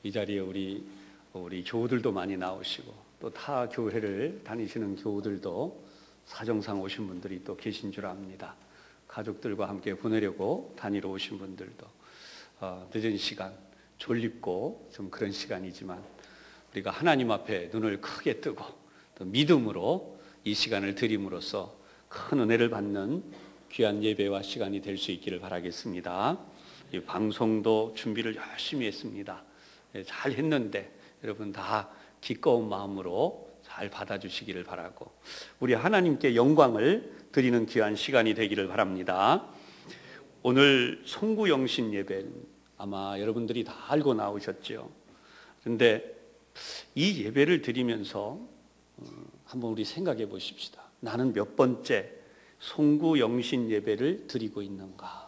이 자리에 우리 교우들도 많이 나오시고 또 타 교회를 다니시는 교우들도 사정상 오신 분들이 또 계신 줄 압니다. 가족들과 함께 보내려고 다니러 오신 분들도 늦은 시간, 졸립고 좀 그런 시간이지만 우리가 하나님 앞에 눈을 크게 뜨고 또 믿음으로 이 시간을 드림으로써 큰 은혜를 받는 귀한 예배와 시간이 될 수 있기를 바라겠습니다. 이 방송도 준비를 열심히 했습니다. 잘 했는데 여러분 다 기꺼운 마음으로 잘 받아주시기를 바라고 우리 하나님께 영광을 드리는 귀한 시간이 되기를 바랍니다. 오늘 송구영신 예배 아마 여러분들이 다 알고 나오셨죠. 그런데 이 예배를 드리면서 한번 우리 생각해 보십시다. 나는 몇 번째 송구영신 예배를 드리고 있는가?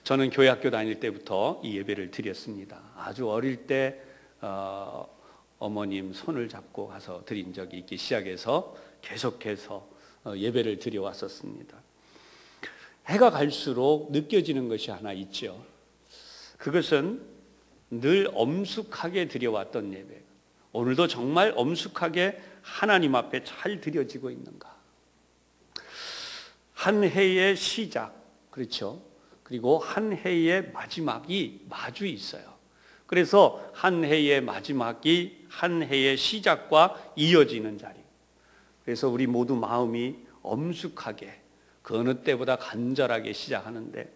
저는 교회 학교 다닐 때부터 이 예배를 드렸습니다. 아주 어릴 때 어머님 손을 잡고 가서 드린 적이 있기 시작해서 계속해서 예배를 드려왔었습니다. 해가 갈수록 느껴지는 것이 하나 있죠. 그것은 늘 엄숙하게 드려왔던 예배, 오늘도 정말 엄숙하게 하나님 앞에 잘 드려지고 있는가? 한 해의 시작, 그렇죠? 그리고 한 해의 마지막이 마주 있어요. 그래서 한 해의 마지막이 한 해의 시작과 이어지는 자리. 그래서 우리 모두 마음이 엄숙하게 그 어느 때보다 간절하게 시작하는데,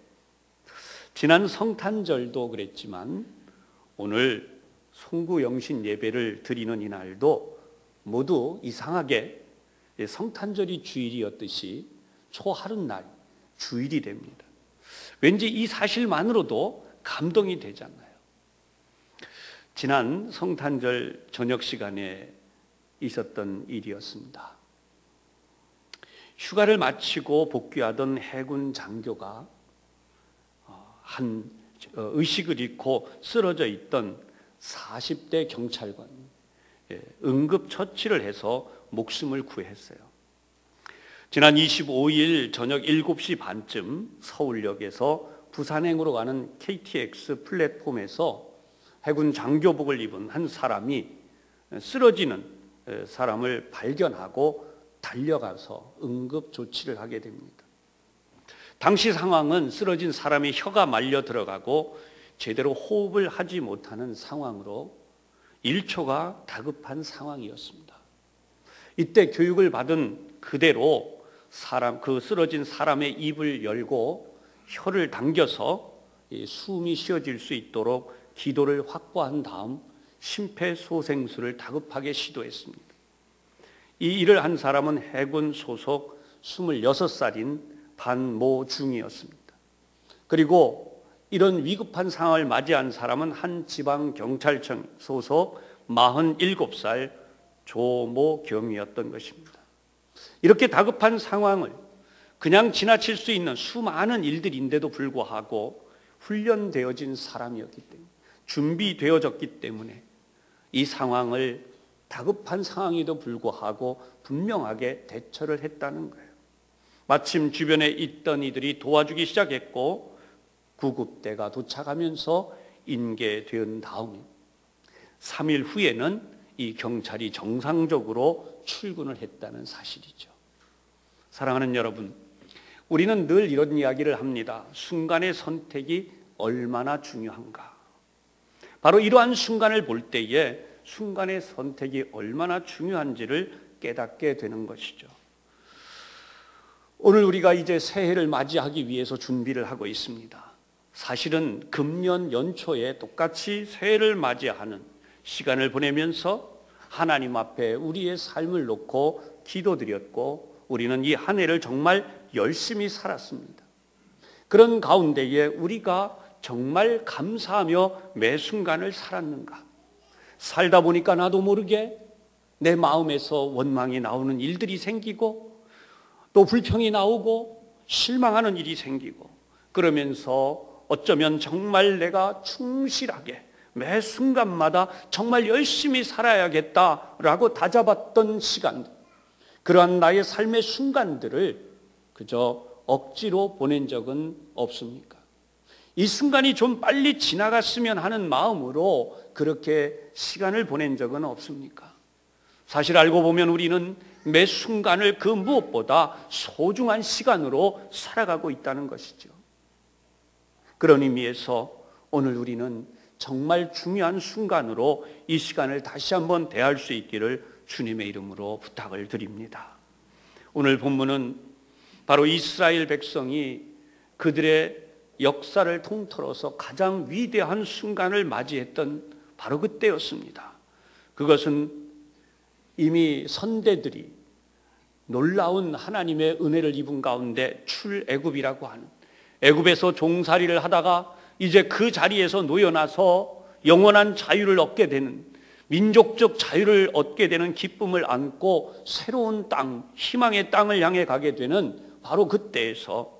지난 성탄절도 그랬지만 오늘 송구영신 예배를 드리는 이날도 모두 이상하게 성탄절이 주일이었듯이 초하룻날 주일이 됩니다. 왠지 이 사실만으로도 감동이 되잖아요. 지난 성탄절 저녁 시간에 있었던 일이었습니다. 휴가를 마치고 복귀하던 해군 장교가 한 의식을 잃고 쓰러져 있던 40대 경찰관 응급처치를 해서 목숨을 구했어요. 지난 25일 저녁 7시 반쯤 서울역에서 부산행으로 가는 KTX 플랫폼에서 해군 장교복을 입은 한 사람이 쓰러지는 사람을 발견하고 달려가서 응급 조치를 하게 됩니다. 당시 상황은 쓰러진 사람의 혀가 말려 들어가고 제대로 호흡을 하지 못하는 상황으로 1초가 다급한 상황이었습니다. 이때 교육을 받은 그대로 그 쓰러진 사람의 입을 열고 혀를 당겨서 숨이 쉬어질 수 있도록 기도를 확보한 다음 심폐소생술을 다급하게 시도했습니다. 이 일을 한 사람은 해군 소속 26살인 반모중이었습니다. 그리고 이런 위급한 상황을 맞이한 사람은 한 지방경찰청 소속 47살 조모경이었던 것입니다. 이렇게 다급한 상황을 그냥 지나칠 수 있는 수많은 일들인데도 불구하고 훈련되어진 사람이었기 때문에, 준비되어졌기 때문에 이 상황을 다급한 상황에도 불구하고 분명하게 대처를 했다는 거예요. 마침 주변에 있던 이들이 도와주기 시작했고 구급대가 도착하면서 인계된 다음에 3일 후에는 이 경찰이 정상적으로 출근을 했다는 사실이죠. 사랑하는 여러분, 우리는 늘 이런 이야기를 합니다. 순간의 선택이 얼마나 중요한가. 바로 이러한 순간을 볼 때에 순간의 선택이 얼마나 중요한지를 깨닫게 되는 것이죠. 오늘 우리가 이제 새해를 맞이하기 위해서 준비를 하고 있습니다. 사실은 금년 연초에 똑같이 새해를 맞이하는 시간을 보내면서 하나님 앞에 우리의 삶을 놓고 기도드렸고 우리는 이 한 해를 정말 열심히 살았습니다. 그런 가운데에 우리가 정말 감사하며 매 순간을 살았는가? 살다 보니까 나도 모르게 내 마음에서 원망이 나오는 일들이 생기고 또 불평이 나오고 실망하는 일이 생기고, 그러면서 어쩌면 정말 내가 충실하게 매 순간마다 정말 열심히 살아야겠다라고 다잡았던 시간들, 그러한 나의 삶의 순간들을 그저 억지로 보낸 적은 없습니까? 이 순간이 좀 빨리 지나갔으면 하는 마음으로 그렇게 시간을 보낸 적은 없습니까? 사실 알고 보면 우리는 매 순간을 그 무엇보다 소중한 시간으로 살아가고 있다는 것이죠. 그런 의미에서 오늘 우리는 정말 중요한 순간으로 이 시간을 다시 한번 대할 수 있기를 주님의 이름으로 부탁을 드립니다. 오늘 본문은 바로 이스라엘 백성이 그들의 역사를 통틀어서 가장 위대한 순간을 맞이했던 바로 그때였습니다. 그것은 이미 선대들이 놀라운 하나님의 은혜를 입은 가운데 출애굽이라고 하는, 애굽에서 종살이를 하다가 이제 그 자리에서 놓여나서 영원한 자유를 얻게 되는, 민족적 자유를 얻게 되는 기쁨을 안고 새로운 땅, 희망의 땅을 향해 가게 되는 바로 그때에서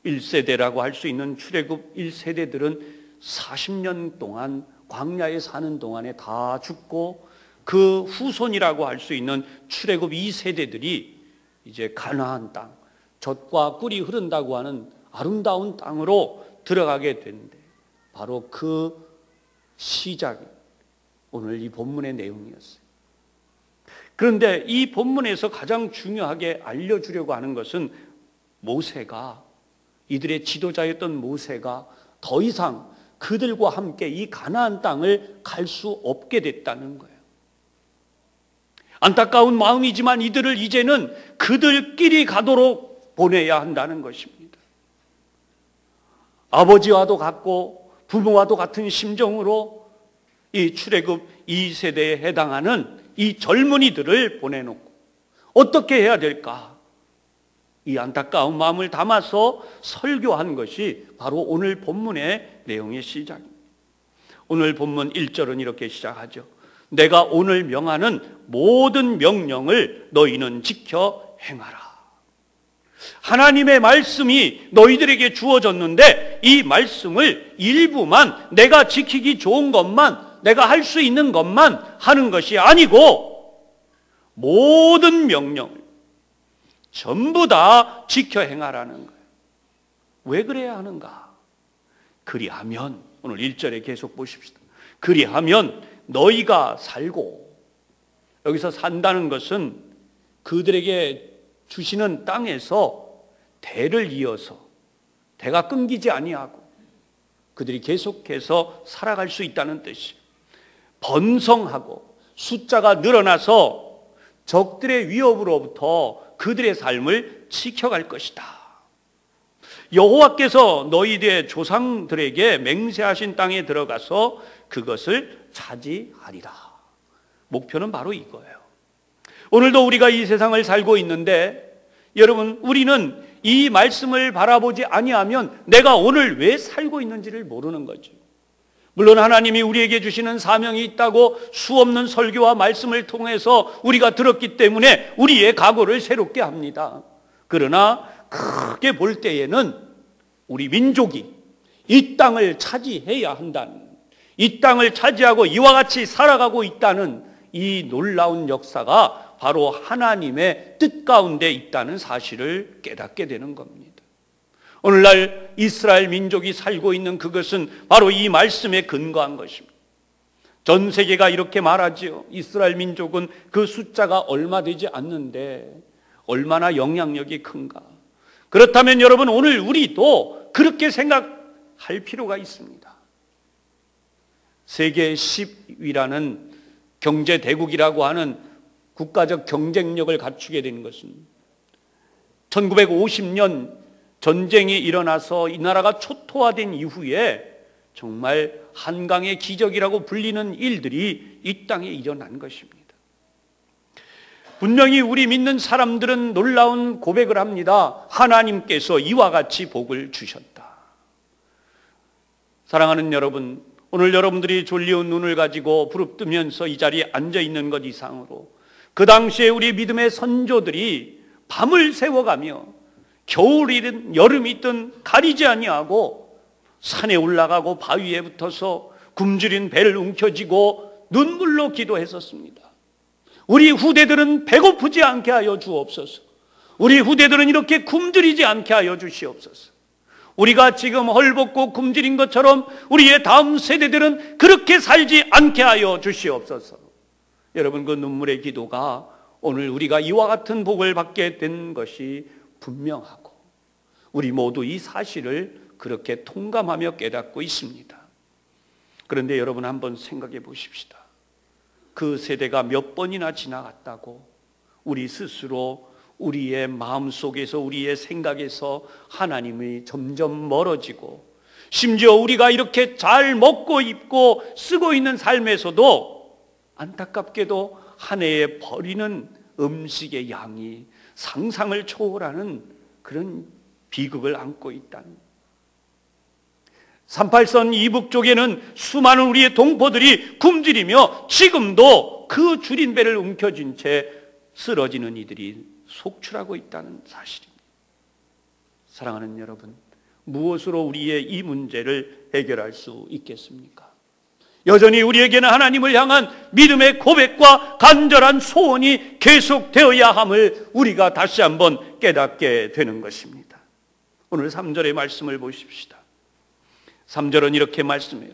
1세대라고 할 수 있는 출애굽 1세대들은 40년 동안 광야에 사는 동안에 다 죽고, 그 후손이라고 할 수 있는 출애굽 2세대들이 이제 가나안 땅, 젖과 꿀이 흐른다고 하는 아름다운 땅으로 들어가게 되는데, 바로 그 시작이 오늘 이 본문의 내용이었어요. 그런데 이 본문에서 가장 중요하게 알려주려고 하는 것은 모세가, 이들의 지도자였던 모세가 더 이상 그들과 함께 이 가나안 땅을 갈 수 없게 됐다는 거예요. 안타까운 마음이지만 이들을 이제는 그들끼리 가도록 보내야 한다는 것입니다. 아버지와도 같고 부모와도 같은 심정으로 이 출애굽 2세대에 해당하는 이 젊은이들을 보내놓고 어떻게 해야 될까? 이 안타까운 마음을 담아서 설교한 것이 바로 오늘 본문의 내용의 시작입니다. 오늘 본문 1절은 이렇게 시작하죠. 내가 오늘 명하는 모든 명령을 너희는 지켜 행하라. 하나님의 말씀이 너희들에게 주어졌는데 이 말씀을 일부만, 내가 지키기 좋은 것만, 내가 할 수 있는 것만 하는 것이 아니고 모든 명령을 전부 다 지켜 행하라는 거예요. 왜 그래야 하는가? 그리하면, 오늘 1절에 계속 보십시다. 그리하면 너희가 살고, 여기서 산다는 것은 그들에게 주시는 땅에서 대를 이어서 대가 끊기지 아니하고 그들이 계속해서 살아갈 수 있다는 뜻이에요. 번성하고 숫자가 늘어나서 적들의 위협으로부터 그들의 삶을 지켜갈 것이다. 여호와께서 너희들의 조상들에게 맹세하신 땅에 들어가서 그것을 차지하리라. 목표는 바로 이거예요. 오늘도 우리가 이 세상을 살고 있는데, 여러분, 우리는 이 말씀을 바라보지 아니하면 내가 오늘 왜 살고 있는지를 모르는 거죠. 물론 하나님이 우리에게 주시는 사명이 있다고 수없는 설교와 말씀을 통해서 우리가 들었기 때문에 우리의 각오를 새롭게 합니다. 그러나 크게 볼 때에는 우리 민족이 이 땅을 차지해야 한다는, 이 땅을 차지하고 이와 같이 살아가고 있다는 이 놀라운 역사가 바로 하나님의 뜻 가운데 있다는 사실을 깨닫게 되는 겁니다. 오늘날 이스라엘 민족이 살고 있는 그것은 바로 이 말씀에 근거한 것입니다. 전 세계가 이렇게 말하지요. 이스라엘 민족은 그 숫자가 얼마 되지 않는데 얼마나 영향력이 큰가. 그렇다면 여러분, 오늘 우리도 그렇게 생각할 필요가 있습니다. 세계 10위라는 경제 대국이라고 하는 국가적 경쟁력을 갖추게 된 것은 1950년 전쟁이 일어나서 이 나라가 초토화된 이후에 정말 한강의 기적이라고 불리는 일들이 이 땅에 일어난 것입니다. 분명히 우리 믿는 사람들은 놀라운 고백을 합니다. 하나님께서 이와 같이 복을 주셨다. 사랑하는 여러분, 오늘 여러분들이 졸려온 눈을 가지고 부릅뜨면서 이 자리에 앉아 있는 것 이상으로 그 당시에 우리 믿음의 선조들이 밤을 새워가며 겨울이든 여름이든 가리지 아니하고 산에 올라가고 바위에 붙어서 굶주린 배를 움켜쥐고 눈물로 기도했었습니다. 우리 후대들은 배고프지 않게 하여 주옵소서. 우리 후대들은 이렇게 굶주리지 않게 하여 주시옵소서. 우리가 지금 헐벗고 굶주린 것처럼 우리의 다음 세대들은 그렇게 살지 않게 하여 주시옵소서. 여러분, 그 눈물의 기도가 오늘 우리가 이와 같은 복을 받게 된 것이 분명하고 우리 모두 이 사실을 그렇게 통감하며 깨닫고 있습니다. 그런데 여러분, 한번 생각해 보십시다. 그 세대가 몇 번이나 지나갔다고 우리 스스로 우리의 마음속에서, 우리의 생각에서 하나님이 점점 멀어지고, 심지어 우리가 이렇게 잘 먹고 입고 쓰고 있는 삶에서도 안타깝게도 한 해에 버리는 음식의 양이 상상을 초월하는 그런 비극을 안고 있다는, 38선 이북 쪽에는 수많은 우리의 동포들이 굶주리며 지금도 그 줄인 배를 움켜쥔 채 쓰러지는 이들이 속출하고 있다는 사실입니다. 사랑하는 여러분, 무엇으로 우리의 이 문제를 해결할 수 있겠습니까? 여전히 우리에게는 하나님을 향한 믿음의 고백과 간절한 소원이 계속되어야 함을 우리가 다시 한번 깨닫게 되는 것입니다. 오늘 3절의 말씀을 보십시다. 3절은 이렇게 말씀해요.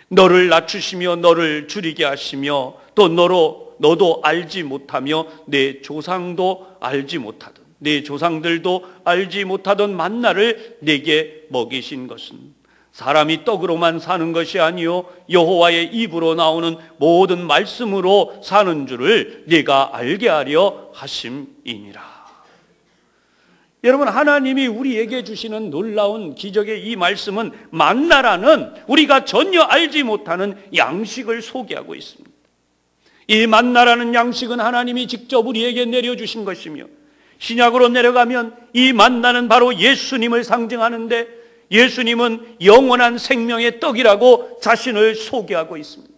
너를 낮추시며 너를 줄이게 하시며 또 너도 알지 못하며 내 조상도 알지 못하던, 내 조상들도 알지 못하던 만나를 내게 먹이신 것은 사람이 떡으로만 사는 것이 아니요 여호와의 입으로 나오는 모든 말씀으로 사는 줄을 네가 알게 하려 하심이니라. 여러분, 하나님이 우리에게 주시는 놀라운 기적의 이 말씀은 만나라는 우리가 전혀 알지 못하는 양식을 소개하고 있습니다. 이 만나라는 양식은 하나님이 직접 우리에게 내려주신 것이며, 신약으로 내려가면 이 만나는 바로 예수님을 상징하는데, 예수님은 영원한 생명의 떡이라고 자신을 소개하고 있습니다.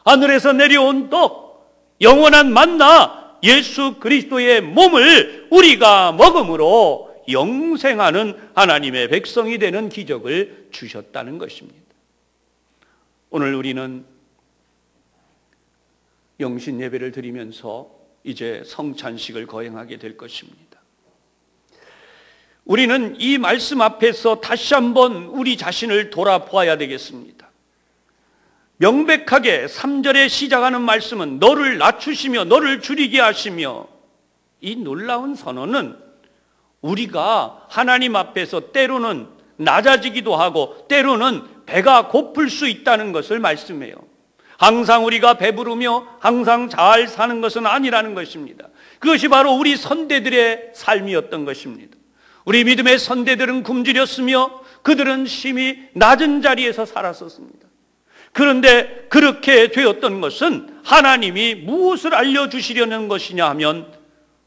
하늘에서 내려온 떡, 영원한 만나, 예수 그리스도의 몸을 우리가 먹음으로 영생하는 하나님의 백성이 되는 기적을 주셨다는 것입니다. 오늘 우리는 영신 예배를 드리면서 이제 성찬식을 거행하게 될 것입니다. 우리는 이 말씀 앞에서 다시 한번 우리 자신을 돌아보아야 되겠습니다. 명백하게 3절에 시작하는 말씀은 너를 낮추시며 너를 줄이게 하시며, 이 놀라운 선언은 우리가 하나님 앞에서 때로는 낮아지기도 하고 때로는 배가 고플 수 있다는 것을 말씀해요. 항상 우리가 배부르며 항상 잘 사는 것은 아니라는 것입니다. 그것이 바로 우리 선대들의 삶이었던 것입니다. 우리 믿음의 선대들은 굶주렸으며 그들은 심히 낮은 자리에서 살았었습니다. 그런데 그렇게 되었던 것은 하나님이 무엇을 알려주시려는 것이냐 하면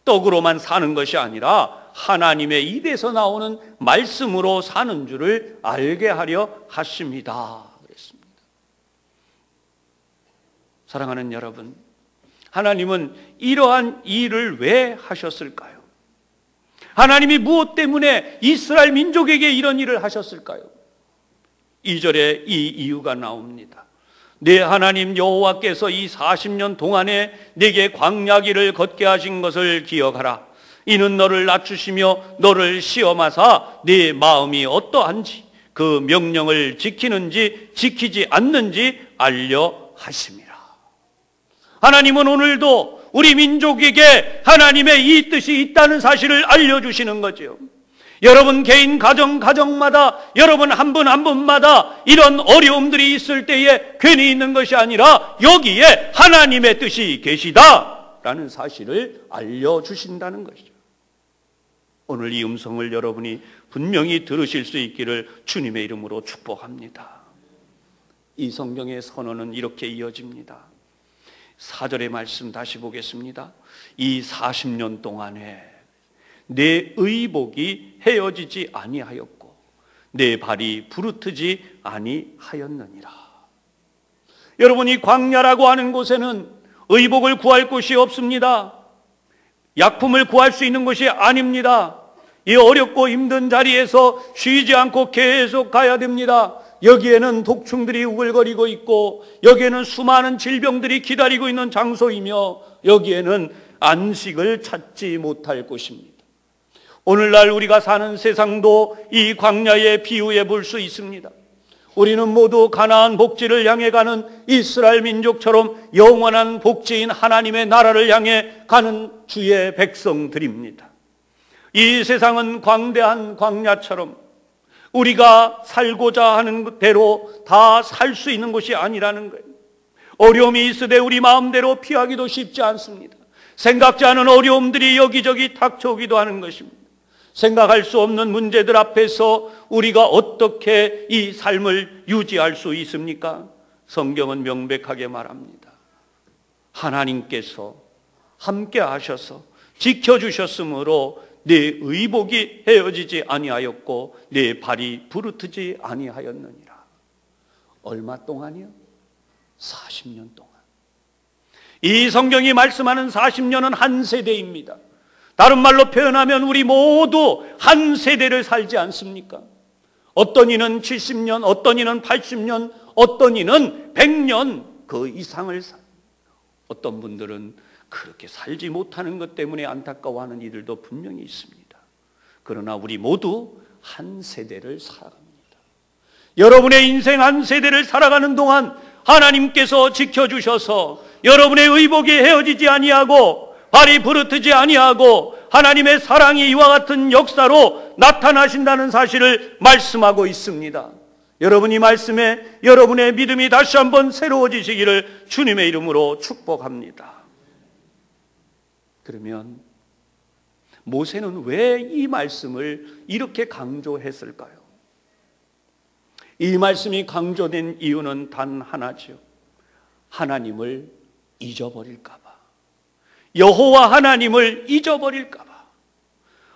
떡으로만 사는 것이 아니라 하나님의 입에서 나오는 말씀으로 사는 줄을 알게 하려 하십니다. 그랬습니다. 사랑하는 여러분, 하나님은 이러한 일을 왜 하셨을까요? 하나님이 무엇 때문에 이스라엘 민족에게 이런 일을 하셨을까요? 2절에 이 이유가 나옵니다. 내 하나님 여호와께서 이 40년 동안에 내게 광야길을 걷게 하신 것을 기억하라. 이는 너를 낮추시며 너를 시험하사 네 마음이 어떠한지 그 명령을 지키는지 지키지 않는지 알려 하심이라. 하나님은 오늘도 우리 민족에게 하나님의 이 뜻이 있다는 사실을 알려주시는 거죠. 여러분 개인 가정마다 여러분 한 분 한 분마다 이런 어려움들이 있을 때에 괜히 있는 것이 아니라 여기에 하나님의 뜻이 계시다라는 사실을 알려주신다는 것이죠. 오늘 이 음성을 여러분이 분명히 들으실 수 있기를 주님의 이름으로 축복합니다. 이 성경의 선언은 이렇게 이어집니다. 4절의 말씀 다시 보겠습니다. 이 40년 동안에 내 의복이 헤어지지 아니하였고 내 발이 부르트지 아니하였느니라. 여러분, 이 광야라고 하는 곳에는 의복을 구할 곳이 없습니다. 약품을 구할 수 있는 곳이 아닙니다. 이 어렵고 힘든 자리에서 쉬지 않고 계속 가야 됩니다. 여기에는 독충들이 우글거리고 있고 여기에는 수많은 질병들이 기다리고 있는 장소이며 여기에는 안식을 찾지 못할 곳입니다. 오늘날 우리가 사는 세상도 이 광야의 비유에 볼 수 있습니다. 우리는 모두 가나안 복지를 향해 가는 이스라엘 민족처럼 영원한 복지인 하나님의 나라를 향해 가는 주의 백성들입니다. 이 세상은 광대한 광야처럼 우리가 살고자 하는 대로 다 살 수 있는 곳이 아니라는 거예요. 어려움이 있으되 우리 마음대로 피하기도 쉽지 않습니다. 생각지 않은 어려움들이 여기저기 닥쳐오기도 하는 것입니다. 생각할 수 없는 문제들 앞에서 우리가 어떻게 이 삶을 유지할 수 있습니까? 성경은 명백하게 말합니다. 하나님께서 함께 하셔서 지켜주셨으므로 내 의복이 헤어지지 아니하였고 내 발이 부르트지 아니하였느니라. 얼마 동안이요? 40년 동안. 이 성경이 말씀하는 40년은 한 세대입니다. 다른 말로 표현하면 우리 모두 한 세대를 살지 않습니까? 어떤 이는 70년, 어떤 이는 80년, 어떤 이는 100년 그 이상을 어떤 분들은 그렇게 살지 못하는 것 때문에 안타까워하는 이들도 분명히 있습니다. 그러나 우리 모두 한 세대를 살아갑니다. 여러분의 인생 한 세대를 살아가는 동안 하나님께서 지켜주셔서 여러분의 의복이 헤어지지 아니하고 발이 부르트지 아니하고 하나님의 사랑이 이와 같은 역사로 나타나신다는 사실을 말씀하고 있습니다. 여러분 이 말씀에 여러분의 믿음이 다시 한번 새로워지시기를 주님의 이름으로 축복합니다. 그러면 모세는 왜 이 말씀을 이렇게 강조했을까요? 이 말씀이 강조된 이유는 단 하나죠. 하나님을 잊어버릴까 봐. 여호와 하나님을 잊어버릴까 봐.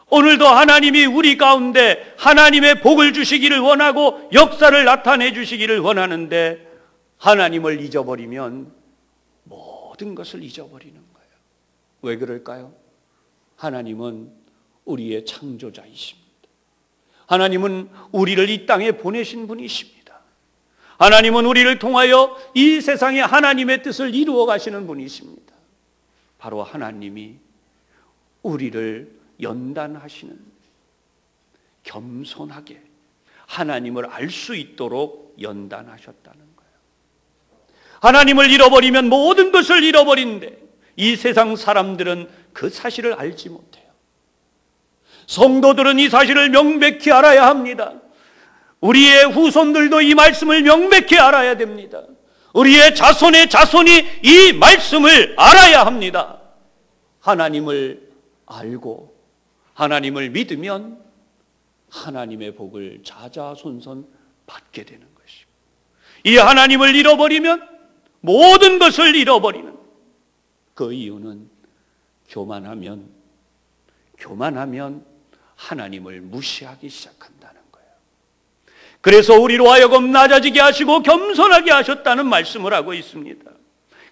오늘도 하나님이 우리 가운데 하나님의 복을 주시기를 원하고 역사를 나타내 주시기를 원하는데 하나님을 잊어버리면 모든 것을 잊어버리는 거예요. 왜 그럴까요? 하나님은 우리의 창조자이십니다. 하나님은 우리를 이 땅에 보내신 분이십니다. 하나님은 우리를 통하여 이 세상에 하나님의 뜻을 이루어 가시는 분이십니다. 바로 하나님이 우리를 연단하시는, 겸손하게 하나님을 알 수 있도록 연단하셨다는 거예요. 하나님을 잃어버리면 모든 것을 잃어버린데 이 세상 사람들은 그 사실을 알지 못해요. 성도들은 이 사실을 명백히 알아야 합니다. 우리의 후손들도 이 말씀을 명백히 알아야 됩니다. 우리의 자손의 자손이 이 말씀을 알아야 합니다. 하나님을 알고 하나님을 믿으면 하나님의 복을 자자손손 받게 되는 것입니다. 이 하나님을 잃어버리면 모든 것을 잃어버리는 그 이유는 교만하면 하나님을 무시하기 시작한다는 거예요. 그래서 우리로 하여금 낮아지게 하시고 겸손하게 하셨다는 말씀을 하고 있습니다.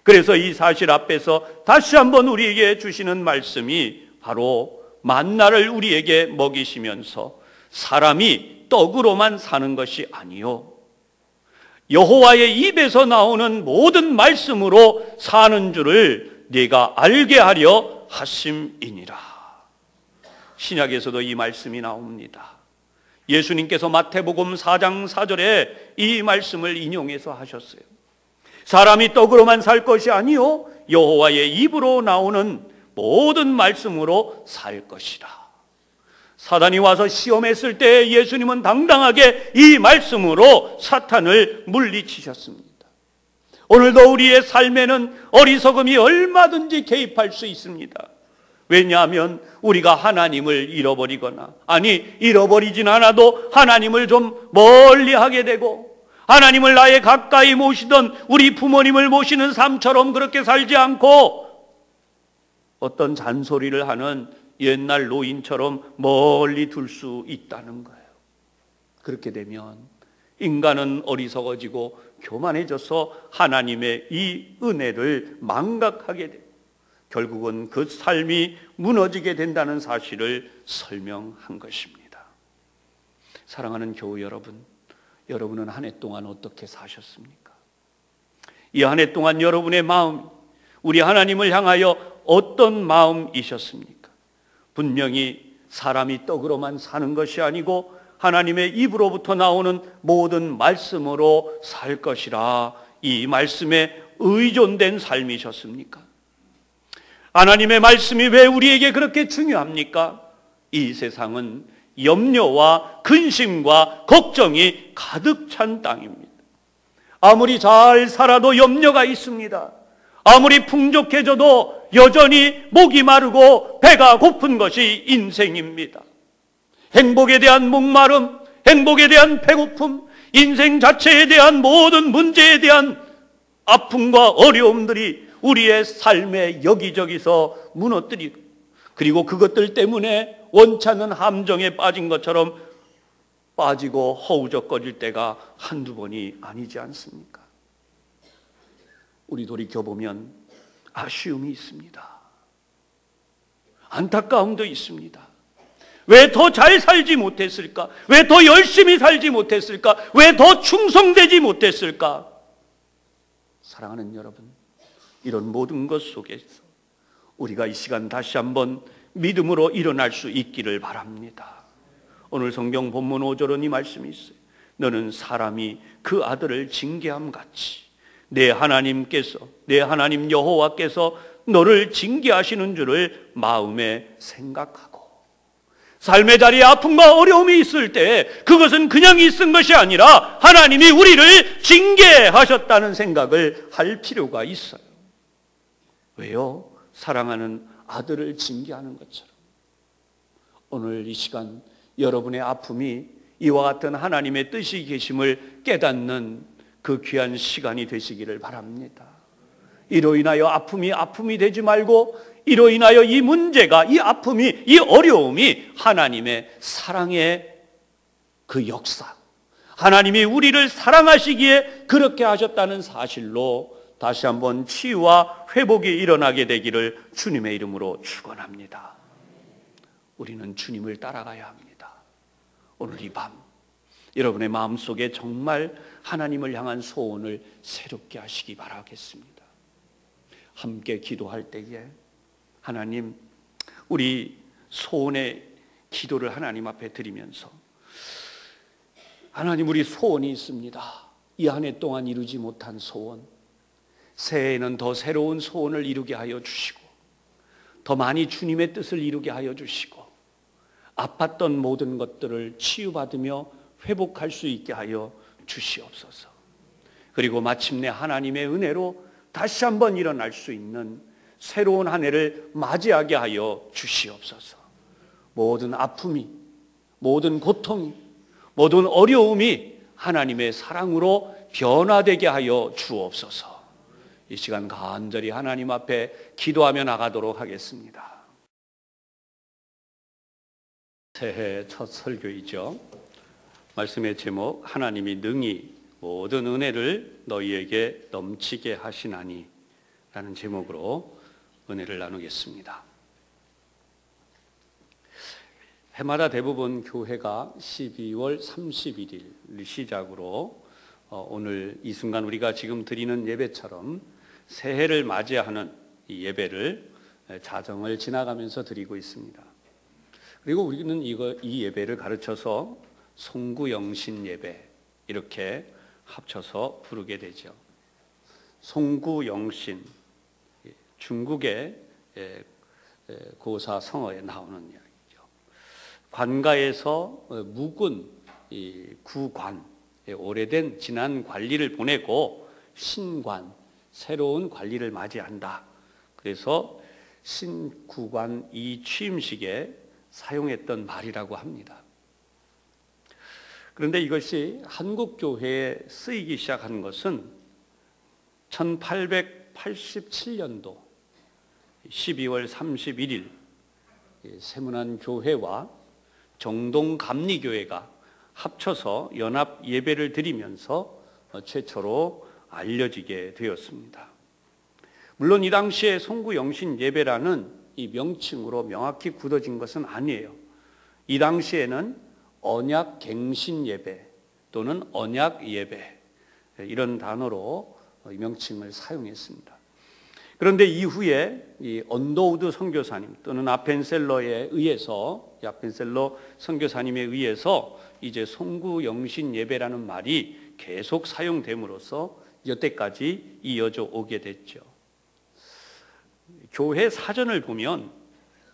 그래서 이 사실 앞에서 다시 한번 우리에게 주시는 말씀이 바로 만나를 우리에게 먹이시면서 사람이 떡으로만 사는 것이 아니요 여호와의 입에서 나오는 모든 말씀으로 사는 줄을 네가 알게 하려 하심이니라. 신약에서도 이 말씀이 나옵니다. 예수님께서 마태복음 4장 4절에 이 말씀을 인용해서 하셨어요. 사람이 떡으로만 살 것이 아니요 여호와의 입으로 나오는 모든 말씀으로 살 것이라. 사단이 와서 시험했을 때 예수님은 당당하게 이 말씀으로 사탄을 물리치셨습니다. 오늘도 우리의 삶에는 어리석음이 얼마든지 개입할 수 있습니다. 왜냐하면 우리가 하나님을 잃어버리거나 잃어버리진 않아도 하나님을 좀 멀리하게 되고 하나님을 나의 가까이 모시던 우리 부모님을 모시는 삶처럼 그렇게 살지 않고 어떤 잔소리를 하는 옛날 노인처럼 멀리 둘 수 있다는 거예요. 그렇게 되면 인간은 어리석어지고 교만해져서 하나님의 이 은혜를 망각하게 되고 결국은 그 삶이 무너지게 된다는 사실을 설명한 것입니다. 사랑하는 교우 여러분, 여러분은 한 해 동안 어떻게 사셨습니까? 이 한 해 동안 여러분의 마음, 우리 하나님을 향하여 어떤 마음이셨습니까? 분명히 사람이 떡으로만 사는 것이 아니고 하나님의 입으로부터 나오는 모든 말씀으로 살 것이라. 이 말씀에 의존된 삶이셨습니까? 하나님의 말씀이 왜 우리에게 그렇게 중요합니까? 이 세상은 염려와 근심과 걱정이 가득 찬 땅입니다. 아무리 잘 살아도 염려가 있습니다. 아무리 풍족해져도 여전히 목이 마르고 배가 고픈 것이 인생입니다. 행복에 대한 목마름, 행복에 대한 배고픔, 인생 자체에 대한 모든 문제에 대한 아픔과 어려움들이 우리의 삶의 여기저기서 무너뜨리고, 그리고 그것들 때문에 원치 않는 함정에 빠진 것처럼 빠지고 허우적거릴 때가 한두 번이 아니지 않습니까? 우리 돌이켜보면 아쉬움이 있습니다. 안타까움도 있습니다. 왜 더 잘 살지 못했을까? 왜 더 열심히 살지 못했을까? 왜 더 충성되지 못했을까? 사랑하는 여러분, 이런 모든 것 속에서 우리가 이 시간 다시 한번 믿음으로 일어날 수 있기를 바랍니다. 오늘 성경 본문 5절은 이 말씀이 있어요. 너는 사람이 그 아들을 징계함 같이 내 하나님께서, 내 하나님 여호와께서 너를 징계하시는 줄을 마음에 생각하고. 삶의 자리에 아픔과 어려움이 있을 때 그것은 그냥 있은 것이 아니라 하나님이 우리를 징계하셨다는 생각을 할 필요가 있어요. 왜요? 사랑하는 아들을 징계하는 것처럼. 오늘 이 시간 여러분의 아픔이 이와 같은 하나님의 뜻이 계심을 깨닫는 그 귀한 시간이 되시기를 바랍니다. 이로 인하여 아픔이 되지 말고, 이로 인하여 이 문제가, 이 아픔이, 이 어려움이 하나님의 사랑의 그 역사, 하나님이 우리를 사랑하시기에 그렇게 하셨다는 사실로 다시 한번 치유와 회복이 일어나게 되기를 주님의 이름으로 축원합니다. 우리는 주님을 따라가야 합니다. 오늘 이 밤 여러분의 마음속에 정말 하나님을 향한 소원을 새롭게 하시기 바라겠습니다. 함께 기도할 때에 하나님, 우리 소원의 기도를 하나님 앞에 드리면서, 하나님, 우리 소원이 있습니다. 이 한 해 동안 이루지 못한 소원, 새해에는 더 새로운 소원을 이루게 하여 주시고, 더 많이 주님의 뜻을 이루게 하여 주시고, 아팠던 모든 것들을 치유받으며 회복할 수 있게 하여 주시옵소서. 그리고 마침내 하나님의 은혜로 다시 한번 일어날 수 있는 새로운 한 해를 맞이하게 하여 주시옵소서. 모든 아픔이, 모든 고통이, 모든 어려움이 하나님의 사랑으로 변화되게 하여 주옵소서. 이 시간 간절히 하나님 앞에 기도하며 나가도록 하겠습니다. 새해 첫 설교이죠. 말씀의 제목, 하나님이 능히 모든 은혜를 너희에게 넘치게 하시나니 라는 제목으로 은혜를 나누겠습니다. 해마다 대부분 교회가 12월 31일을 시작으로 오늘 이 순간 우리가 지금 드리는 예배처럼 새해를 맞이하는 이 예배를 자정을 지나가면서 드리고 있습니다. 그리고 우리는 이 예배를 가르쳐서 송구영신 예배 이렇게 합쳐서 부르게 되죠. 송구영신, 중국의 고사 성어에 나오는 이야기죠. 관가에서 묵은 이 구관, 오래된 지난 관리를 보내고 신관, 새로운 관리를 맞이한다. 그래서 신구관 이 취임식에 사용했던 말이라고 합니다. 그런데 이것이 한국 교회에 쓰이기 시작한 것은 1887년도 12월 31일 세문안 교회와 정동 감리교회가 합쳐서 연합 예배를 드리면서 최초로 알려지게 되었습니다. 물론 이 당시에 송구영신 예배라는 이 명칭으로 명확히 굳어진 것은 아니에요. 이 당시에는 언약갱신 예배 또는 언약 예배 이런 단어로 명칭을 사용했습니다. 그런데 이후에 이 언더우드 선교사님 또는 아펜셀러에 의해서, 아펜셀러 선교사님에 의해서 이제 송구영신 예배라는 말이 계속 사용됨으로써 여태까지 이어져 오게 됐죠. 교회 사전을 보면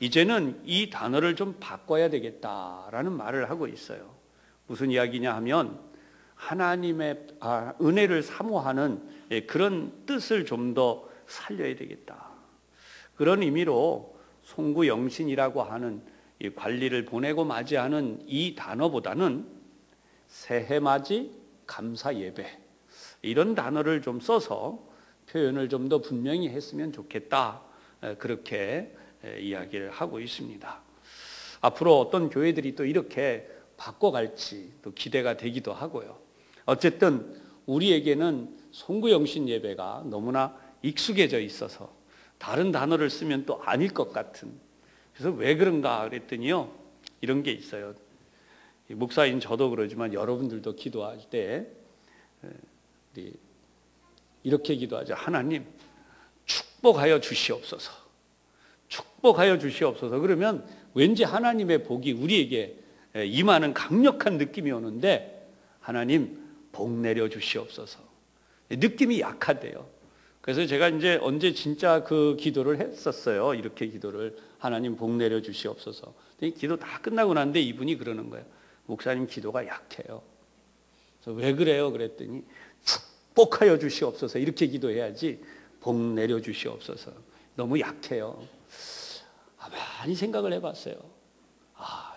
이제는 이 단어를 좀 바꿔야 되겠다라는 말을 하고 있어요. 무슨 이야기냐 하면 하나님의 은혜를 사모하는 그런 뜻을 좀 더 살려야 되겠다. 그런 의미로 송구영신이라고 하는 이 관리를 보내고 맞이하는 이 단어보다는 새해맞이 감사예배, 이런 단어를 좀 써서 표현을 좀 더 분명히 했으면 좋겠다, 그렇게 이야기를 하고 있습니다. 앞으로 어떤 교회들이 또 이렇게 바꿔갈지 또 기대가 되기도 하고요. 어쨌든 우리에게는 송구영신 예배가 너무나 익숙해져 있어서 다른 단어를 쓰면 또 아닐 것 같은, 그래서 왜 그런가 그랬더니요, 이런 게 있어요. 목사인 저도 그러지만 여러분들도 기도할 때 이렇게 기도하죠. 하나님 축복하여 주시옵소서. 축복하여 주시옵소서. 그러면 왠지 하나님의 복이 우리에게 임하는 강력한 느낌이 오는데, 하나님 복 내려 주시옵소서. 느낌이 약하대요. 그래서 제가 이제 언제 진짜 그 기도를 했었어요. 이렇게 기도를, 하나님 복 내려 주시옵소서. 기도 다 끝나고 났는데 이분이 그러는 거예요. 목사님 기도가 약해요. 그래서 왜 그래요? 그랬더니 축복하여 주시옵소서, 이렇게 기도해야지 복 내려 주시옵소서, 너무 약해요. 많이 생각을 해봤어요.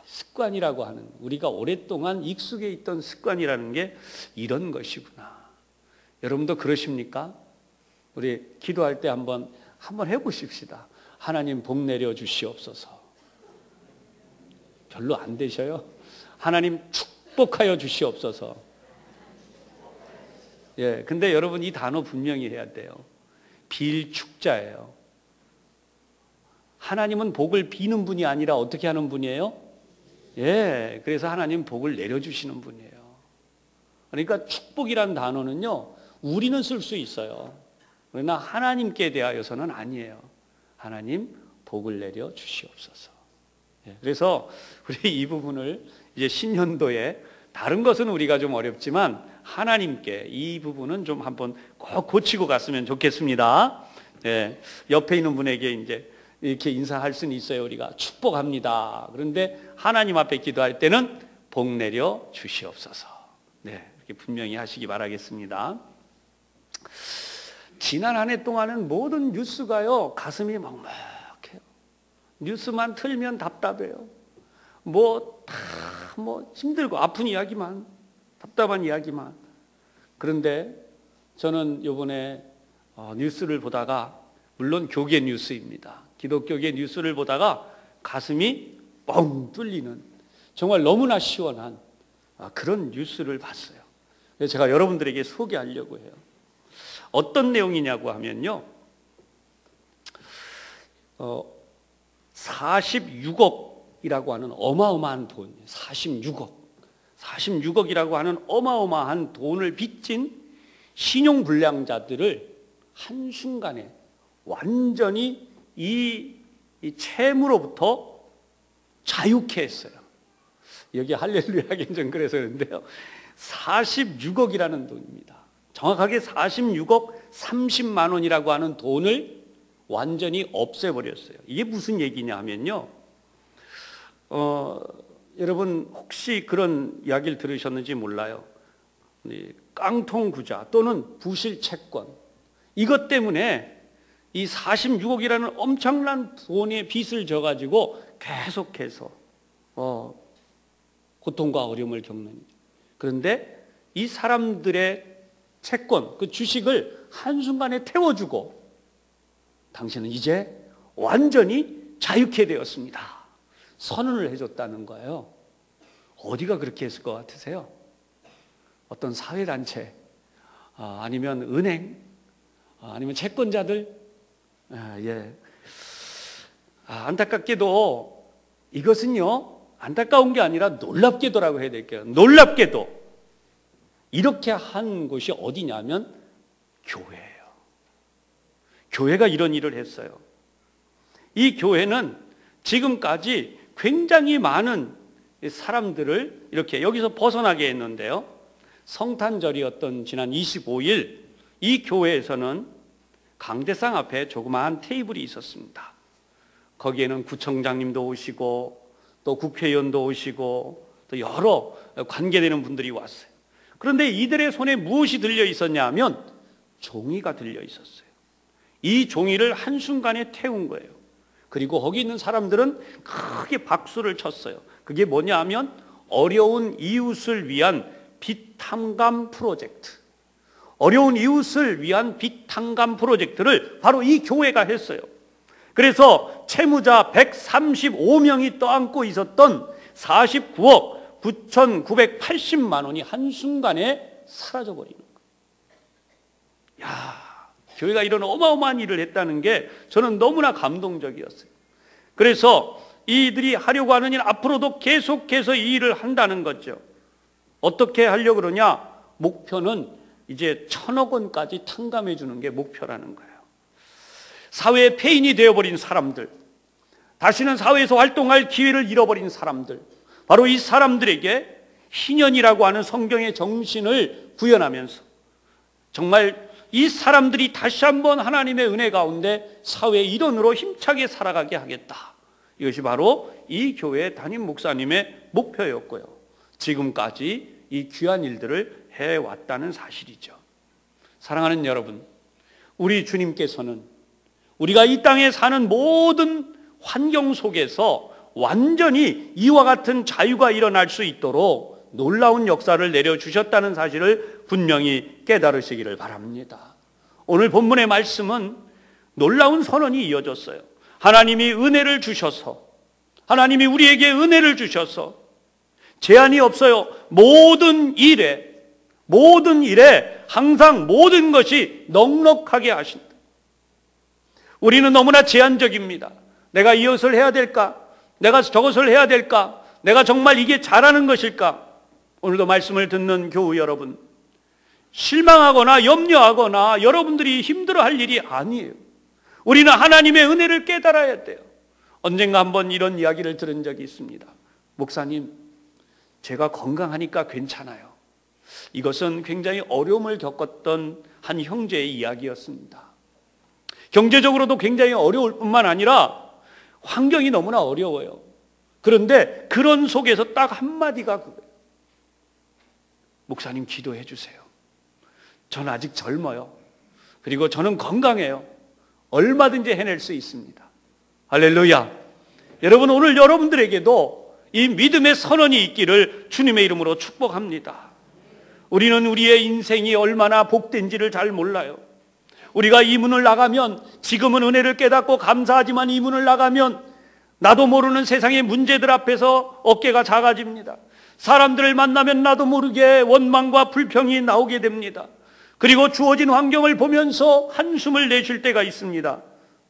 습관이라고 하는, 우리가 오랫동안 익숙해 있던 습관이라는 게 이런 것이구나. 여러분도 그러십니까? 우리 기도할 때 한번 해보십시다. 하나님 복 내려 주시옵소서. 별로 안 되셔요? 하나님 축복하여 주시옵소서. 예, 근데 여러분 이 단어 분명히 해야 돼요. 빌축자예요. 하나님은 복을 비는 분이 아니라 어떻게 하는 분이에요? 예, 그래서 하나님 복을 내려주시는 분이에요. 그러니까 축복이란 단어는요, 우리는 쓸 수 있어요. 그러나 하나님께 대하여서는 아니에요. 하나님 복을 내려 주시옵소서. 예, 그래서 우리 이 부분을 이제 신년도에, 다른 것은 우리가 좀 어렵지만 하나님께 이 부분은 좀 한번 꼭 고치고 갔으면 좋겠습니다. 예, 옆에 있는 분에게 이제 이렇게 인사할 수는 있어요. 우리가 축복합니다. 그런데 하나님 앞에 기도할 때는 복 내려 주시옵소서. 네, 이렇게 분명히 하시기 바라겠습니다. 지난 한 해 동안은 모든 뉴스가요, 가슴이 먹먹해요. 뉴스만 틀면 답답해요. 힘들고 아픈 이야기만, 답답한 이야기만. 그런데 저는 이번에 뉴스를 보다가, 물론 교계 뉴스입니다. 기독교계 뉴스를 보다가 가슴이 뻥 뚫리는, 정말 너무나 시원한 그런 뉴스를 봤어요. 그래서 제가 여러분들에게 소개하려고 해요. 어떤 내용이냐고 하면요, 46억이라고 하는 어마어마한 돈, 46억이라고 하는 어마어마한 돈을 빚진 신용불량자들을 한순간에 완전히 이 채무로부터 자유케 했어요. 여기 할렐루야 견전 그래서 그런데요, 46억이라는 돈입니다. 정확하게 46억 30만 원이라고 하는 돈을 완전히 없애버렸어요. 이게 무슨 얘기냐 하면요, 여러분 혹시 그런 이야기를 들으셨는지 몰라요. 깡통구자 또는 부실채권, 이것 때문에 이 46억이라는 엄청난 돈의 빚을 져가지고 계속해서 고통과 어려움을 겪는. 그런데 이 사람들의 채권, 그 주식을 한순간에 태워주고 당신은 이제 완전히 자유케 되었습니다, 선언을 해줬다는 거예요. 어디가 그렇게 했을 것 같으세요? 어떤 사회단체, 아니면 은행, 아니면 채권자들. 예. 안타깝게도 이것은요, 안타까운 게 아니라 놀랍게도라고 해야 될게요. 놀랍게도 이렇게 한 곳이 어디냐면 교회예요. 교회가 이런 일을 했어요. 이 교회는 지금까지 굉장히 많은 사람들을 이렇게 여기서 벗어나게 했는데요. 성탄절이었던 지난 25일 이 교회에서는 강대상 앞에 조그마한 테이블이 있었습니다. 거기에는 구청장님도 오시고 또 국회의원도 오시고 또 여러 관계되는 분들이 왔어요. 그런데 이들의 손에 무엇이 들려 있었냐 하면 종이가 들려 있었어요. 이 종이를 한순간에 태운 거예요. 그리고 거기 있는 사람들은 크게 박수를 쳤어요. 그게 뭐냐 하면 어려운 이웃을 위한 빛탐감 프로젝트. 어려운 이웃을 위한 빛탐감 프로젝트를 바로 이 교회가 했어요. 그래서 채무자 135명이 떠안고 있었던 49억 9,980만 원이 한순간에 사라져버리는 거예요. 교회가 이런 어마어마한 일을 했다는 게 저는 너무나 감동적이었어요. 그래서 이들이 하려고 하는 일, 앞으로도 계속해서 이 일을 한다는 거죠. 어떻게 하려고 그러냐? 목표는 이제 1,000억 원까지 탕감해 주는 게 목표라는 거예요. 사회의 폐인이 되어버린 사람들, 다시는 사회에서 활동할 기회를 잃어버린 사람들, 바로 이 사람들에게 희년이라고 하는 성경의 정신을 구현하면서 정말 이 사람들이 다시 한번 하나님의 은혜 가운데 사회의 일원으로 힘차게 살아가게 하겠다. 이것이 바로 이 교회 담임 목사님의 목표였고요. 지금까지 이 귀한 일들을 해왔다는 사실이죠. 사랑하는 여러분, 우리 주님께서는 우리가 이 땅에 사는 모든 환경 속에서 완전히 이와 같은 자유가 일어날 수 있도록 놀라운 역사를 내려주셨다는 사실을 분명히 깨달으시기를 바랍니다. 오늘 본문의 말씀은 놀라운 선언이 이어졌어요. 하나님이 은혜를 주셔서, 하나님이 우리에게 은혜를 주셔서 제한이 없어요. 모든 일에 항상 모든 것이 넉넉하게 하신다. 우리는 너무나 제한적입니다. 내가 이것을 해야 될까? 내가 저것을 해야 될까? 내가 정말 이게 잘하는 것일까? 오늘도 말씀을 듣는 교우 여러분, 실망하거나 염려하거나 여러분들이 힘들어할 일이 아니에요. 우리는 하나님의 은혜를 깨달아야 돼요. 언젠가 한번 이런 이야기를 들은 적이 있습니다. 목사님, 제가 건강하니까 괜찮아요. 이것은 굉장히 어려움을 겪었던 한 형제의 이야기였습니다. 경제적으로도 굉장히 어려울 뿐만 아니라 환경이 너무나 어려워요. 그런데 그런 속에서 딱 한마디가 그거예요. 목사님, 기도해 주세요. 저는 아직 젊어요. 그리고 저는 건강해요. 얼마든지 해낼 수 있습니다. 할렐루야. 여러분, 오늘 여러분들에게도 이 믿음의 선언이 있기를 주님의 이름으로 축복합니다. 우리는 우리의 인생이 얼마나 복된지를 잘 몰라요. 우리가 이 문을 나가면, 지금은 은혜를 깨닫고 감사하지만 이 문을 나가면 나도 모르는 세상의 문제들 앞에서 어깨가 작아집니다. 사람들을 만나면 나도 모르게 원망과 불평이 나오게 됩니다. 그리고 주어진 환경을 보면서 한숨을 내쉴 때가 있습니다.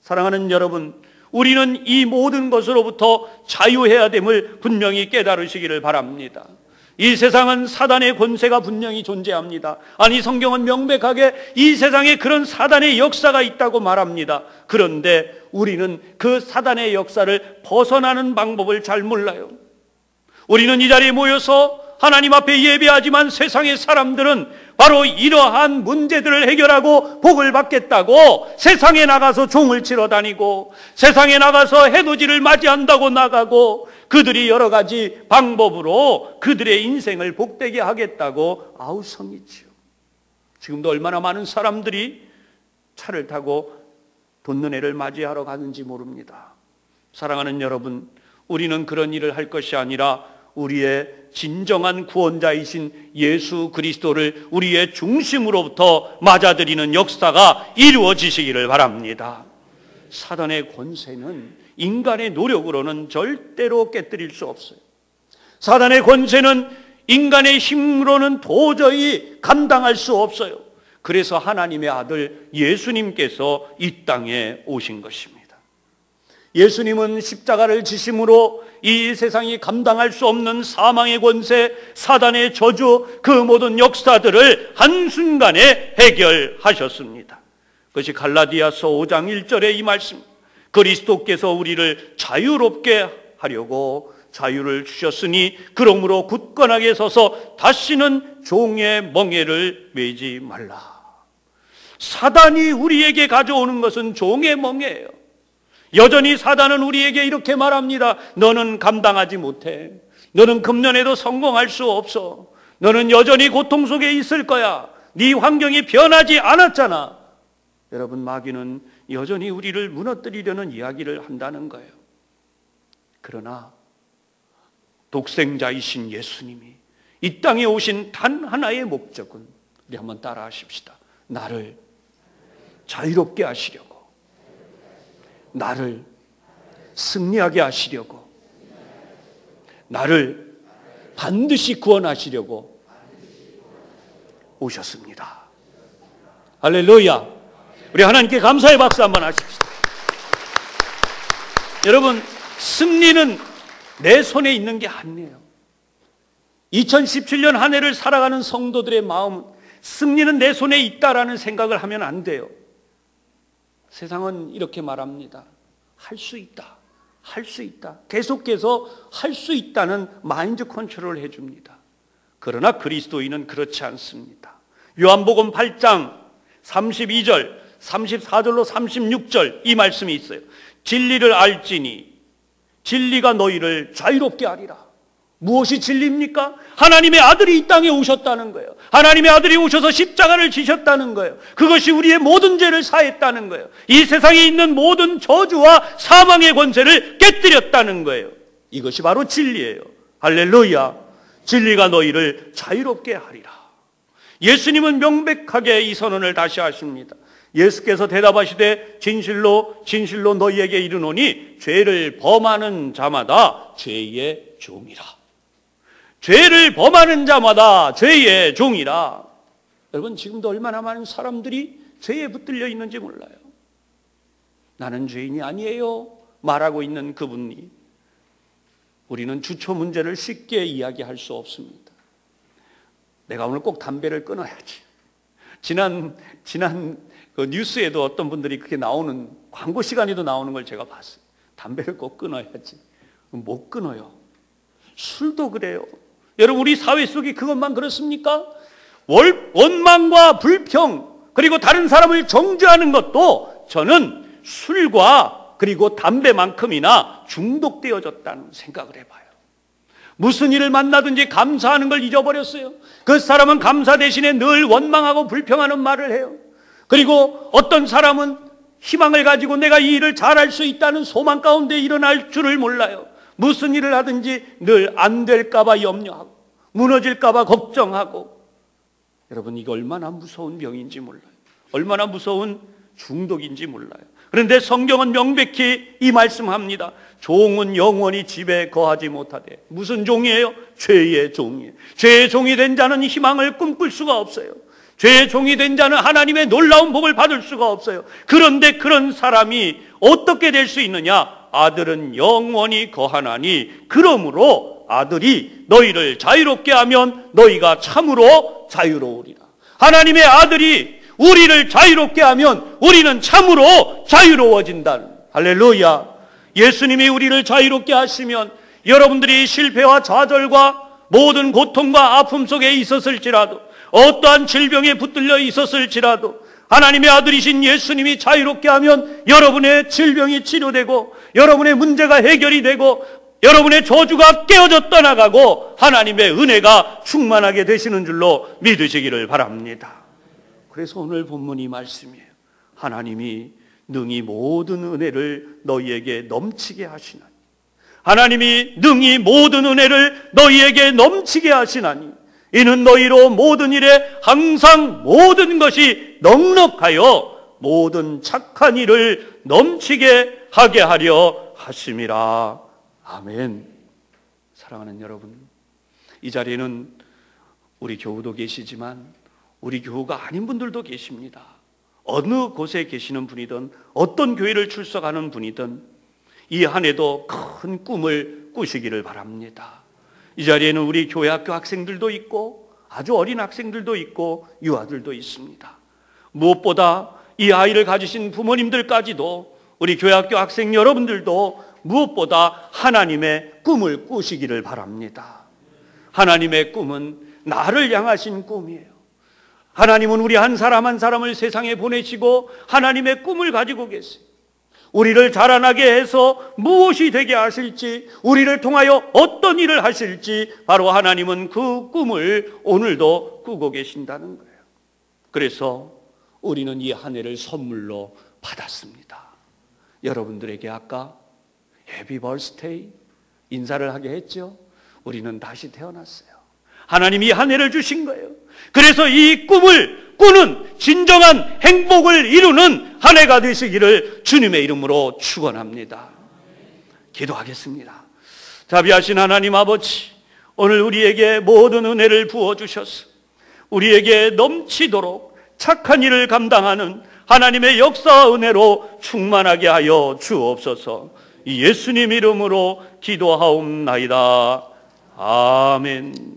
사랑하는 여러분, 우리는 이 모든 것으로부터 자유해야 됨을 분명히 깨달으시기를 바랍니다. 이 세상은 사단의 권세가 분명히 존재합니다. 아니, 성경은 명백하게 이 세상에 그런 사단의 역사가 있다고 말합니다. 그런데 우리는 그 사단의 역사를 벗어나는 방법을 잘 몰라요. 우리는 이 자리에 모여서 하나님 앞에 예배하지만 세상의 사람들은 바로 이러한 문제들을 해결하고 복을 받겠다고 세상에 나가서 종을 치러 다니고, 세상에 나가서 해돋이를 맞이한다고 나가고, 그들이 여러 가지 방법으로 그들의 인생을 복되게 하겠다고 아우성이지요. 지금도 얼마나 많은 사람들이 차를 타고 돈눈해를 맞이하러 가는지 모릅니다. 사랑하는 여러분, 우리는 그런 일을 할 것이 아니라 우리의 진정한 구원자이신 예수 그리스도를 우리의 중심으로부터 맞아들이는 역사가 이루어지시기를 바랍니다. 사단의 권세는 인간의 노력으로는 절대로 깨뜨릴 수 없어요. 사단의 권세는 인간의 힘으로는 도저히 감당할 수 없어요. 그래서 하나님의 아들 예수님께서 이 땅에 오신 것입니다. 예수님은 십자가를 지심으로 이 세상이 감당할 수 없는 사망의 권세, 사단의 저주, 그 모든 역사들을 한순간에 해결하셨습니다. 그것이 갈라디아서 5장 1절의 이 말씀, 그리스도께서 우리를 자유롭게 하려고 자유를 주셨으니 그러므로 굳건하게 서서 다시는 종의 멍에를 매지 말라. 사단이 우리에게 가져오는 것은 종의 멍에예요. 여전히 사단은 우리에게 이렇게 말합니다. 너는 감당하지 못해. 너는 금년에도 성공할 수 없어. 너는 여전히 고통 속에 있을 거야. 네 환경이 변하지 않았잖아. 여러분, 마귀는 여전히 우리를 무너뜨리려는 이야기를 한다는 거예요. 그러나 독생자이신 예수님이 이 땅에 오신 단 하나의 목적은, 우리 한번 따라 하십시다. 나를 자유롭게 하시려고, 나를 승리하게 하시려고, 나를 반드시 구원하시려고 오셨습니다. 할렐루야. 우리 하나님께 감사의 박수 한번 하십시다. 여러분, 승리는 내 손에 있는 게 아니에요. 2017년 한 해를 살아가는 성도들의 마음은 승리는 내 손에 있다라는 생각을 하면 안 돼요. 세상은 이렇게 말합니다. 할 수 있다. 할 수 있다. 계속해서 할 수 있다는 마인드 컨트롤을 해줍니다. 그러나 그리스도인은 그렇지 않습니다. 요한복음 8장 32절, 34절로 36절 이 말씀이 있어요. 진리를 알지니 진리가 너희를 자유롭게 하리라. 무엇이 진리입니까? 하나님의 아들이 이 땅에 오셨다는 거예요. 하나님의 아들이 오셔서 십자가를 지셨다는 거예요. 그것이 우리의 모든 죄를 사했다는 거예요. 이 세상에 있는 모든 저주와 사망의 권세를 깨뜨렸다는 거예요. 이것이 바로 진리예요. 할렐루야. 진리가 너희를 자유롭게 하리라. 예수님은 명백하게 이 선언을 다시 하십니다. 예수께서 대답하시되 진실로 진실로 너희에게 이르노니 죄를 범하는 자마다 죄의 종이라. 죄를 범하는 자마다 죄의 종이라. 여러분, 지금도 얼마나 많은 사람들이 죄에 붙들려 있는지 몰라요. 나는 죄인이 아니에요 말하고 있는 그분이, 우리는 주초 문제를 쉽게 이야기할 수 없습니다. 내가 오늘 꼭 담배를 끊어야지. 지난 그 뉴스에도 어떤 분들이 그게 나오는, 광고 시간에도 나오는 걸 제가 봤어요. 담배를 꼭 끊어야지. 못 끊어요. 술도 그래요. 여러분, 우리 사회 속이 그것만 그렇습니까? 원망과 불평, 그리고 다른 사람을 정죄하는 것도 저는 술과 그리고 담배만큼이나 중독되어졌다는 생각을 해봐요. 무슨 일을 만나든지 감사하는 걸 잊어버렸어요. 그 사람은 감사 대신에 늘 원망하고 불평하는 말을 해요. 그리고 어떤 사람은 희망을 가지고 내가 이 일을 잘할 수 있다는 소망 가운데 일어날 줄을 몰라요. 무슨 일을 하든지 늘 안 될까 봐 염려하고 무너질까 봐 걱정하고. 여러분, 이게 얼마나 무서운 병인지 몰라요. 얼마나 무서운 중독인지 몰라요. 그런데 성경은 명백히 이 말씀합니다. 종은 영원히 집에 거하지 못하되. 무슨 종이에요? 죄의 종이에요. 죄의 종이 된 자는 희망을 꿈꿀 수가 없어요. 죄의 종이 된 자는 하나님의 놀라운 복을 받을 수가 없어요. 그런데 그런 사람이 어떻게 될 수 있느냐? 아들은 영원히 거하나니 그러므로 아들이 너희를 자유롭게 하면 너희가 참으로 자유로우리라. 하나님의 아들이 우리를 자유롭게 하면 우리는 참으로 자유로워진다는. 할렐루야. 예수님이 우리를 자유롭게 하시면 여러분들이 실패와 좌절과 모든 고통과 아픔 속에 있었을지라도, 어떠한 질병에 붙들려 있었을지라도 하나님의 아들이신 예수님이 자유롭게 하면 여러분의 질병이 치료되고 여러분의 문제가 해결이 되고 여러분의 저주가 깨어져 떠나가고 하나님의 은혜가 충만하게 되시는 줄로 믿으시기를 바랍니다. 그래서 오늘 본문 이 말씀이에요. 하나님이 능히 모든 은혜를 너희에게 넘치게 하시나니, 하나님이 능히 모든 은혜를 너희에게 넘치게 하시나니 이는 너희로 모든 일에 항상 모든 것이 넉넉하여 모든 착한 일을 넘치게 하게 하려 하심이라. 아멘. 사랑하는 여러분, 이 자리에는 우리 교우도 계시지만 우리 교우가 아닌 분들도 계십니다. 어느 곳에 계시는 분이든 어떤 교회를 출석하는 분이든 이 한 해도 큰 꿈을 꾸시기를 바랍니다. 이 자리에는 우리 교회 학교 학생들도 있고 아주 어린 학생들도 있고 유아들도 있습니다. 무엇보다 이 아이를 가지신 부모님들까지도, 우리 교회학교 학생 여러분들도 무엇보다 하나님의 꿈을 꾸시기를 바랍니다. 하나님의 꿈은 나를 향하신 꿈이에요. 하나님은 우리 한 사람 한 사람을 세상에 보내시고 하나님의 꿈을 가지고 계세요. 우리를 자라나게 해서 무엇이 되게 하실지, 우리를 통하여 어떤 일을 하실지 바로 하나님은 그 꿈을 오늘도 꾸고 계신다는 거예요. 그래서 우리는 이 한 해를 선물로 받았습니다. 여러분들에게 아까 해피 버스데이 인사를 하게 했죠. 우리는 다시 태어났어요. 하나님이 이 한 해를 주신 거예요. 그래서 이 꿈을 꾸는 진정한 행복을 이루는 한 해가 되시기를 주님의 이름으로 축원합니다. 기도하겠습니다. 자비하신 하나님 아버지, 오늘 우리에게 모든 은혜를 부어주셔서 우리에게 넘치도록 착한 일을 감당하는 하나님의 역사 은혜로 충만하게 하여 주옵소서. 예수님 이름으로 기도하옵나이다. 아멘.